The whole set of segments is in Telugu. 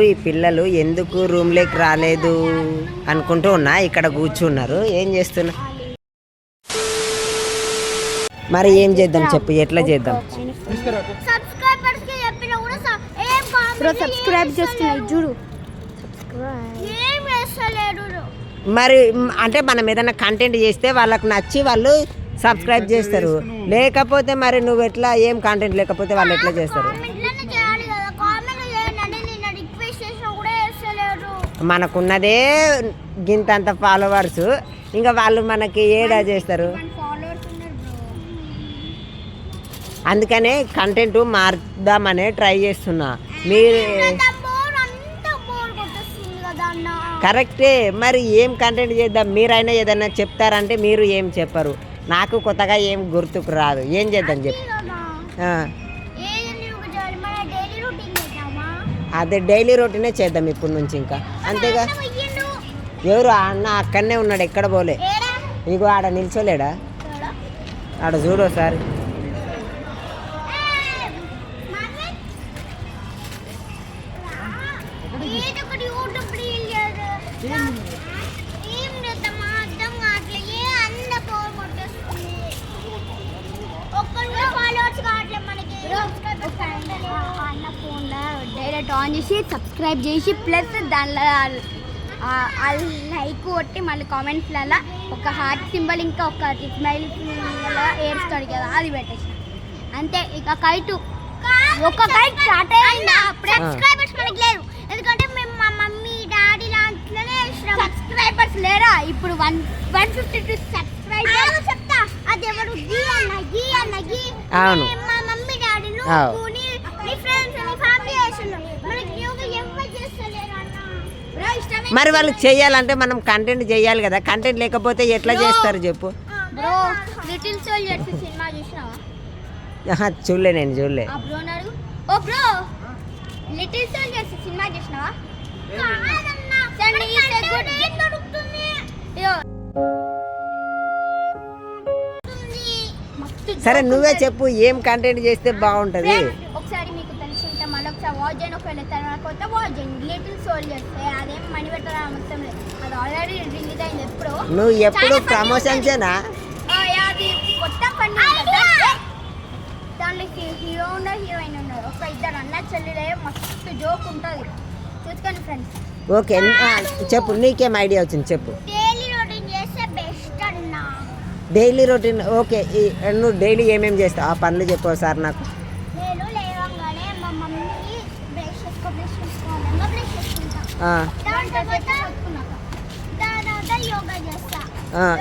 ఈ పిల్లలు ఎందుకు రూమ్లోకి రాలేదు అనుకుంటూ ఉన్నా. ఇక్కడ కూర్చున్నారు. ఏం చేస్తున్నా మరి ఏం చేద్దాం చెప్పు, ఎట్లా చేద్దాం? మరి అంటే మనం ఏదైనా కంటెంట్ చేస్తే వాళ్ళకు నచ్చి వాళ్ళు సబ్స్క్రైబ్ చేస్తారు. లేకపోతే మరి నువ్వు ఎట్లా, ఏం కంటెంట్ లేకపోతే వాళ్ళు ఎట్లా చేస్తారు? మనకున్నదే గింతంత ఫాలోవర్స్, ఇంకా వాళ్ళు మనకి ఏడా చేస్తారు? అందుకనే కంటెంట్ మార్దామనే ట్రై చేస్తున్నా. మీరు కరెక్టే, మరి ఏం కంటెంట్ చేద్దాం? మీరైనా ఏదైనా చెప్తారంటే మీరు ఏం చెప్పరు. నాకు కొత్తగా ఏం గుర్తుకు రాదు. ఏం చేద్దాం చెప్పు. అదే డైలీ రొటీనే చేద్దాం ఇప్పటి నుంచి. ఇంకా అంతేగా. ఎవరు అన్న అక్కడనే ఉన్నాడు, ఎక్కడ పోలే. ఇగో ఆడ నిల్చోలేడా? ఆడ చూడు ఒకసారి. డైరెక్ట్ ఆన్ చేసి సబ్స్క్రైబ్ చేసి ప్లస్ దానిలో లైక్ కొట్టి మళ్ళీ కామెంట్స్లలో ఒక హార్ట్ సింబల్ ఇంకా ఒక స్మైల్ ఏడుస్తాడు కదా, అది పెట్టేసి అంతే. ఇక కైటు ఒక కైట్ స్టార్ట్ అయిందా? సబ్స్క్రైబర్స్ మనకి లేరు, ఎందుకంటే మేము మా మమ్మీ డాడీ లాంటిలోనే సబ్స్క్రైబర్స్ లేరా. ఇప్పుడు 152 సబ్స్క్రైబర్స్. చెప్తా అది ఎవరు? గీ అన్న, గీ అన్న, గీ. మా మమ్మీ డాడీ నీ ఫ్రెండ్స్ నీ ఫ్యామిలీ చేస్తున్నారు. మనకి యోగా ఎవరు చేస్తలేరు అన్న. మరి వాళ్ళకి చేయాలంటే మనం కంటెంట్ చేయాలి కదా. కంటెంట్ లేకపోతే ఎట్లా చేస్తారు చెప్పు? బ్రో లిటిల్ సోల్జర్స్ సినిమా చూసినావా? చూడలే, నేను చూడలే. ఓ బ్రో లిటిల్ సోల్జర్స్ సినిమా చూసినావా? సరే నువ్వే చెప్పు, ఏం కంటెంట్ చేస్తే బాగుంటది? ఒకసారి మీకు తెలిసి ఉంటే మళ్ళీ ఒకసారి వాచ్ చేయని, ఒకవేళ తర్వాత వాచ్ చేయండి. లిటిల్ సోల్జర్స్ అదేం మనీ పెట్టరా మొత్తం లేదు, అది ఆల్రెడీ రిలీజ్ అయింది. ఎప్పుడు నువ్వు ఎప్పుడు ప్రమోషన్సేనా? అది కొత్త పండుగ. దాంట్లో హీరో ఉన్నారు, హీరోయిన్ ఉన్నారు, ఒక ఇద్దరు అన్న చెల్లెలే. మస్తు జోక్ ఉంటుంది, చూసుకోండి ఫ్రెండ్స్. ఓకే చెప్పు, నీకేం ఐడియా వచ్చింది చెప్పు. డైలీ రొటీన్ చేస్తే బెస్ట్ అన్నా. Daily routine okay. నువ్వు డైలీ ఏమేమి చేస్తావు ఆ పనులు చెప్పు సార్ నాకు. నేను లేవగానే మా మమ్మీ బ్రష్ చేసుకుంటా, యోగా చేస్తా.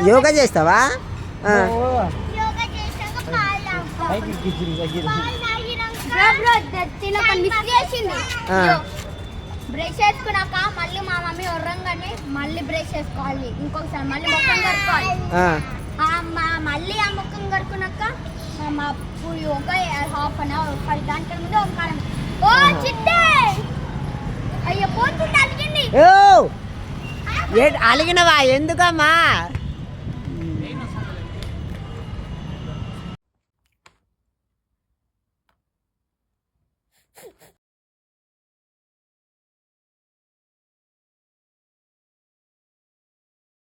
యోగా చేస్తావా? యోగా చేసాక పాలు బ్రష్ చేసుకున్నాక మళ్ళీ మా మమ్మీ ఉర్రంగానే మళ్ళీ బ్రష్ చేసుకోవాలి, ఇంకొకసారి మళ్ళీ ముఖం కడుక్కోవాలి. మళ్ళీ ఆ ముఖం కడుక్కున్నాక మా యోగా హాఫ్ అన్ అవర్ 10 గంటల ముందు ఒక కాలం. ఓ చిట్టే అయ్యో పోతుంది, అలిగింది. అలిగినవా? ఎందుకమ్మా?